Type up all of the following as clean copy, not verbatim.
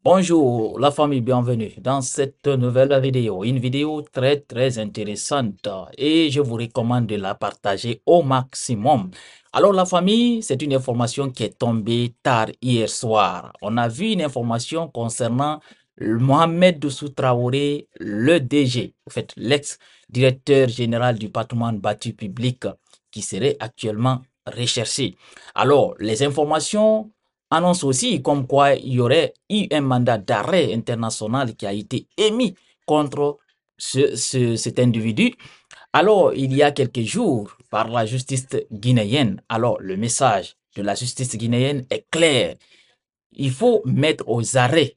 Bonjour la famille, bienvenue dans cette nouvelle vidéo, une vidéo très intéressante et je vous recommande de la partager au maximum. Alors la famille, c'est une information qui est tombée tard hier soir. On a vu une information concernant Mohamed Doussou Traoré, le DG, en fait l'ex-directeur général du patrimoine bâti public qui serait actuellement recherché. Alors les informations annonce aussi comme quoi il y aurait eu un mandat d'arrêt international qui a été émis contre cet individu. Alors, il y a quelques jours, par la justice guinéenne. Alors, le message de la justice guinéenne est clair. Il faut mettre aux arrêts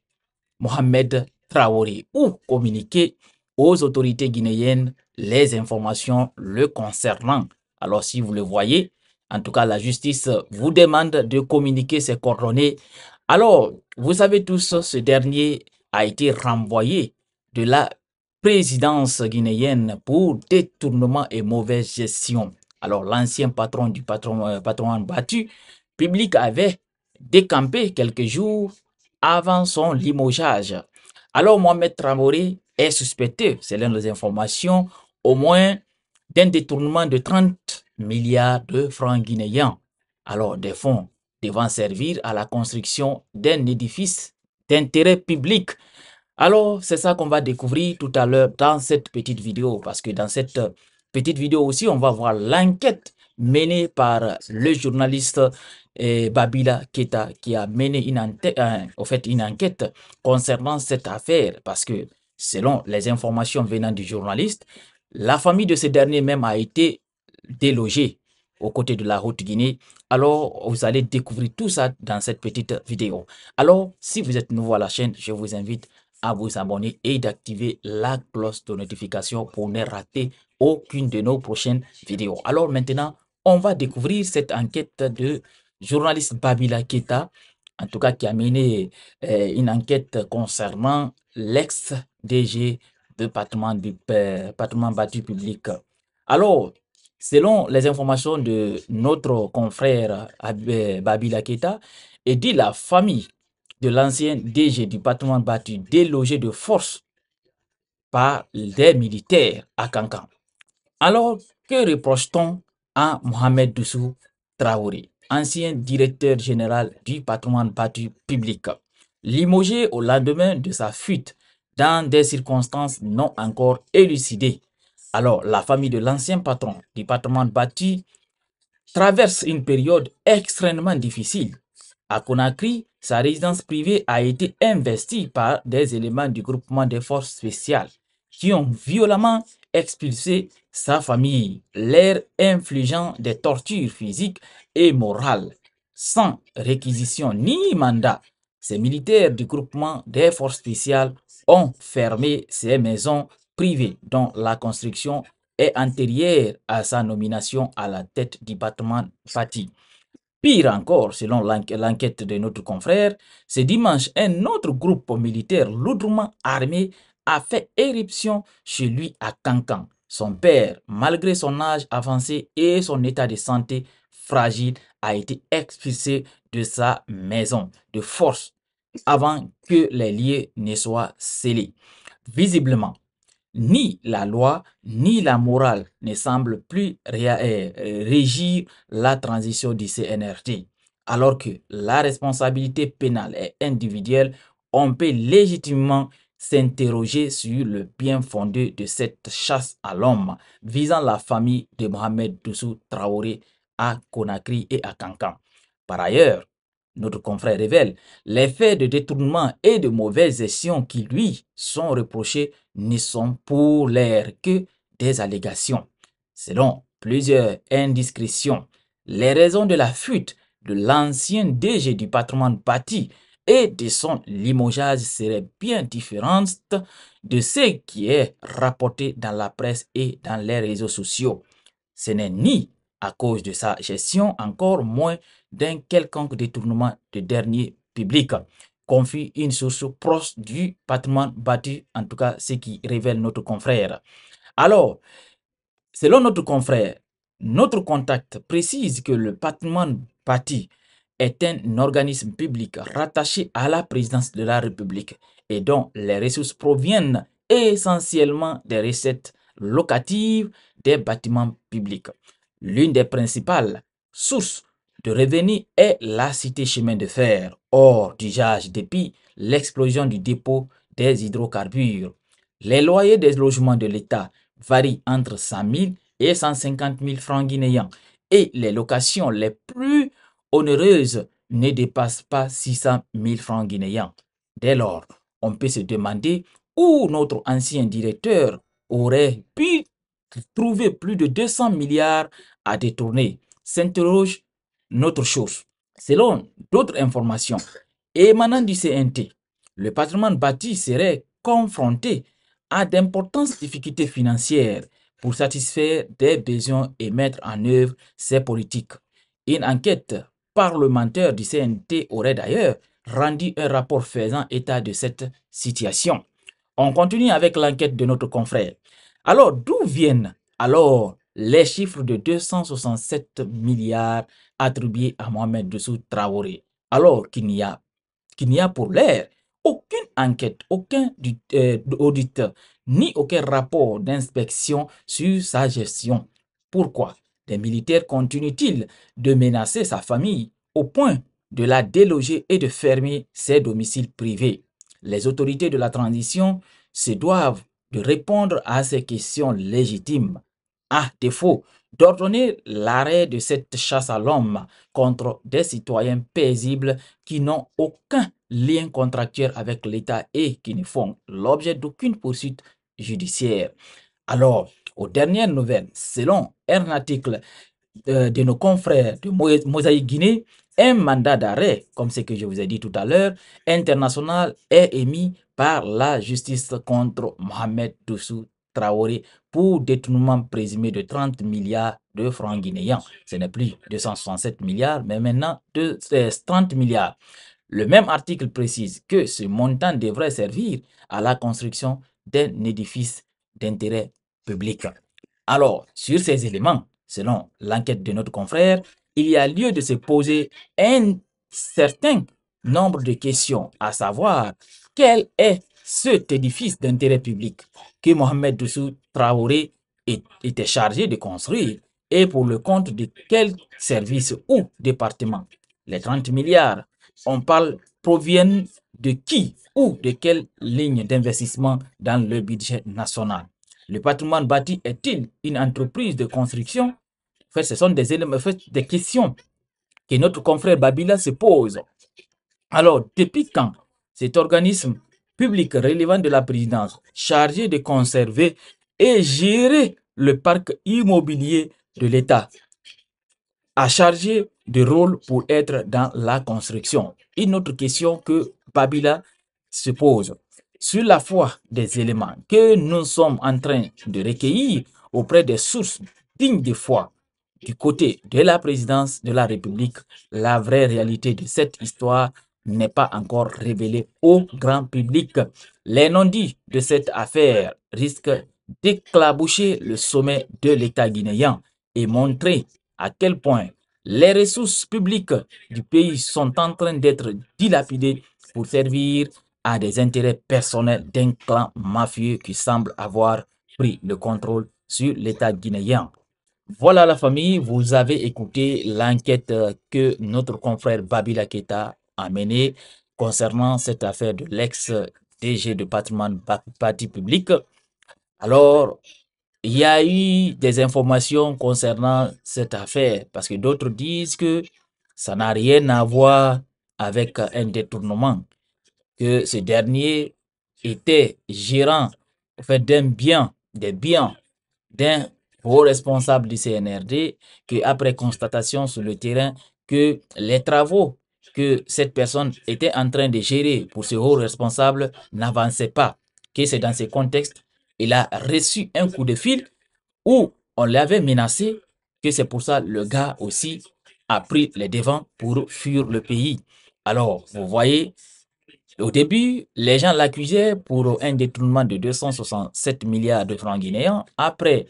Mohamed Traoré ou communiquer aux autorités guinéennes les informations le concernant. Alors, si vous le voyez, en tout cas, la justice vous demande de communiquer ses coordonnées. Alors, vous savez tous, ce dernier a été renvoyé de la présidence guinéenne pour détournement et mauvaise gestion. Alors, l'ancien patron du patron battu public avait décampé quelques jours avant son limogeage. Alors, Mohamed Traoré est suspecté, selon les informations, au moins d'un détournement de 30 milliards de francs guinéens. Alors, des fonds devant servir à la construction d'un édifice d'intérêt public. Alors, c'est ça qu'on va découvrir tout à l'heure dans cette petite vidéo, parce que dans cette petite vidéo aussi, on va voir l'enquête menée par le journaliste Babila Keita, qui a mené une enquête concernant cette affaire, parce que selon les informations venant du journaliste, la famille de ce dernier même a été délogée aux côtés de la Haute-Guinée. Alors, vous allez découvrir tout ça dans cette petite vidéo. Alors, si vous êtes nouveau à la chaîne, je vous invite à vous abonner et d'activer la cloche de notification pour ne rater aucune de nos prochaines vidéos. Alors maintenant, on va découvrir cette enquête de journaliste Babila Keita, en tout cas qui a mené une enquête concernant l'ex-DG de patrimoine bâti public. Alors, selon les informations de notre confrère Babila Keita, et dit la famille de l'ancien DG du patrimoine bâti délogé de force par des militaires à Cancan. Alors, que reproche-t-on à Mohamed Doussou Traoré, ancien directeur général du patrimoine bâti public, limogé au lendemain de sa fuite dans des circonstances non encore élucidées? Alors, la famille de l'ancien patron du patrimoine bâti traverse une période extrêmement difficile. À Conakry, sa résidence privée a été investie par des éléments du groupement des forces spéciales qui ont violemment expulsé sa famille, leur infligeant des tortures physiques et morales, sans réquisition ni mandat. Ces militaires du groupement des forces spéciales ont fermé ces maisons privées dont la construction est antérieure à sa nomination à la tête du bâtiment bâti. Pire encore, selon l'enquête de notre confrère, ce dimanche, un autre groupe militaire lourdement armé a fait éruption chez lui à Cancan. Son père, malgré son âge avancé et son état de santé fragile, a été expulsé de sa maison de force avant que les liens ne soient scellés. Visiblement, ni la loi, ni la morale ne semblent plus régir la transition du CNRD. Alors que la responsabilité pénale est individuelle, on peut légitimement s'interroger sur le bien fondé de cette chasse à l'homme visant la famille de Mohamed Doussou Traoré à Conakry et à Cancan. Par ailleurs, notre confrère révèle les faits de détournement et de mauvaise gestion qui lui sont reprochés ne sont pour l'air que des allégations. Selon plusieurs indiscrétions, les raisons de la fuite de l'ancien DG du patrimoine bâti et de son limogeage seraient bien différentes de ce qui est rapporté dans la presse et dans les réseaux sociaux. Ce n'est ni à cause de sa gestion, encore moins d'un quelconque détournement de dernier public, confie une source proche du patrimoine bâti, en tout cas ce qui révèle notre confrère. Alors, selon notre confrère, notre contact précise que le patrimoine bâti est un organisme public rattaché à la présidence de la République et dont les ressources proviennent essentiellement des recettes locatives des bâtiments publics. L'une des principales sources de revenus est la cité chemin de fer, hors d'usage depuis l'explosion du dépôt des hydrocarbures. Les loyers des logements de l'État varient entre 100 000 et 150 000 francs guinéens et les locations les plus onéreuses ne dépassent pas 600 000 francs guinéens. Dès lors, on peut se demander où notre ancien directeur aurait pu trouver plus de 200 milliards à détourner. S'interroge notre chose. Selon d'autres informations émanant du CNT, le patrimoine bâti serait confronté à d'importantes difficultés financières pour satisfaire des besoins et mettre en œuvre ses politiques. Une enquête parlementaire du CNT aurait d'ailleurs rendu un rapport faisant état de cette situation. On continue avec l'enquête de notre confrère. Alors, d'où viennent alors les chiffres de 267 milliards attribués à Mohamed Dessou Traoré, alors qu'il n'y a pour l'air aucune enquête, aucun audit, ni aucun rapport d'inspection sur sa gestion. Pourquoi les militaires continuent-ils de menacer sa famille au point de la déloger et de fermer ses domiciles privés? Les autorités de la transition se doivent de répondre à ces questions légitimes. À défaut d'ordonner l'arrêt de cette chasse à l'homme contre des citoyens paisibles qui n'ont aucun lien contractuel avec l'État et qui ne font l'objet d'aucune poursuite judiciaire. Alors, aux dernières nouvelles, selon un article de nos confrères de Mosaïque Guinée, un mandat d'arrêt, comme ce que je vous ai dit tout à l'heure, international est émis par la justice contre Mohamed Doussou Traoré pour détournement présumé de 30 milliards de francs guinéens. Ce n'est plus 267 milliards, mais maintenant 30 milliards. Le même article précise que ce montant devrait servir à la construction d'un édifice d'intérêt public. Alors, sur ces éléments, selon l'enquête de notre confrère, il y a lieu de se poser un certain nombre de questions, à savoir quel est cet édifice d'intérêt public que Mohamed Doussou Traoré était chargé de construire et pour le compte de quel service ou département. Les 30 milliards, on parle, proviennent de qui ou de quelle ligne d'investissement dans le budget national. Le patrimoine bâti est-il une entreprise de construction? En fait, ce sont des éléments, en fait, des questions que notre confrère Babila se pose. Alors, depuis quand cet organisme public relevant de la présidence, chargé de conserver et gérer le parc immobilier de l'État, a chargé de rôle pour être dans la construction? Une autre question que Babila se pose. Sur la foi des éléments que nous sommes en train de recueillir auprès des sources dignes de foi du côté de la présidence de la République, la vraie réalité de cette histoire n'est pas encore révélée au grand public. Les non-dits de cette affaire risquent d'éclaboucher le sommet de l'État guinéen et montrer à quel point les ressources publiques du pays sont en train d'être dilapidées pour servir à des intérêts personnels d'un clan mafieux qui semble avoir pris le contrôle sur l'État guinéen. Voilà la famille, vous avez écouté l'enquête que notre confrère Babila Keita a menée concernant cette affaire de l'ex-DG de patrimoine bâti public. Alors, il y a eu des informations concernant cette affaire parce que d'autres disent que ça n'a rien à voir avec un détournement, que ce dernier était gérant en fait, des biens d'un haut responsable du CNRD, que après constatation sur le terrain que les travaux que cette personne était en train de gérer pour ce haut responsable n'avançaient pas, que c'est dans ce contexte il a reçu un coup de fil où on l'avait menacé, que c'est pour ça le gars aussi a pris les devants pour fuir le pays. Alors, vous voyez, au début, les gens l'accusaient pour un détournement de 267 milliards de francs guinéens. Après,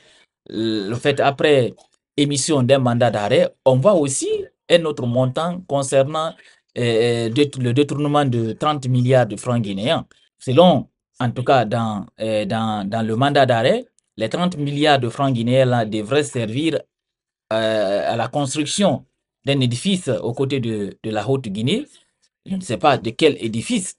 après émission d'un mandat d'arrêt, on voit aussi un autre montant concernant le détournement de 30 milliards de francs guinéens. Selon, en tout cas, dans le mandat d'arrêt, les 30 milliards de francs guinéens là, devraient servir à la construction d'un édifice aux côtés de la Haute-Guinée. Je ne sais pas de quel édifice.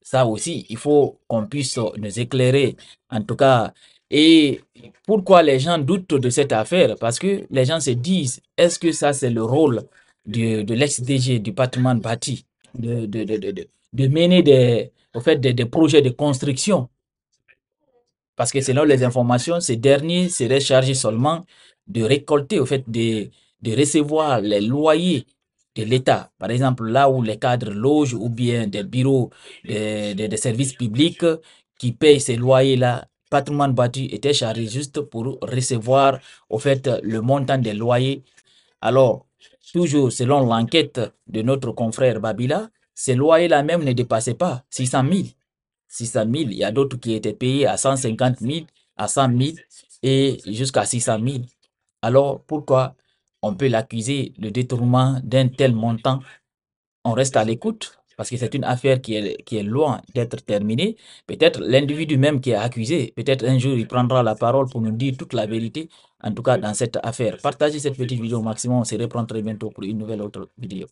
Ça aussi, il faut qu'on puisse nous éclairer, en tout cas. Et pourquoi les gens doutent de cette affaire? Parce que les gens se disent, est-ce que ça, c'est le rôle de l'ex-DG du patrimoine bâti de mener au fait, des projets de construction? Parce que selon les informations, ces derniers seraient chargés seulement de récolter, au fait, de recevoir les loyers de l'État. Par exemple, là où les cadres logent ou bien des bureaux de services publics qui payent ces loyers-là, patrimoine bâti était chargé juste pour recevoir, au fait, le montant des loyers. Alors, toujours selon l'enquête de notre confrère Babila, ces loyers-là même ne dépassaient pas 600 000. 600 000, il y a d'autres qui étaient payés à 150 000, à 100 000 et jusqu'à 600 000. Alors, pourquoi on peut l'accuser de détournement d'un tel montant? On reste à l'écoute parce que c'est une affaire qui est loin d'être terminée. Peut-être l'individu même qui est accusé, peut-être un jour il prendra la parole pour nous dire toute la vérité, en tout cas dans cette affaire. Partagez cette petite vidéo au maximum, on se reprend très bientôt pour une nouvelle autre vidéo.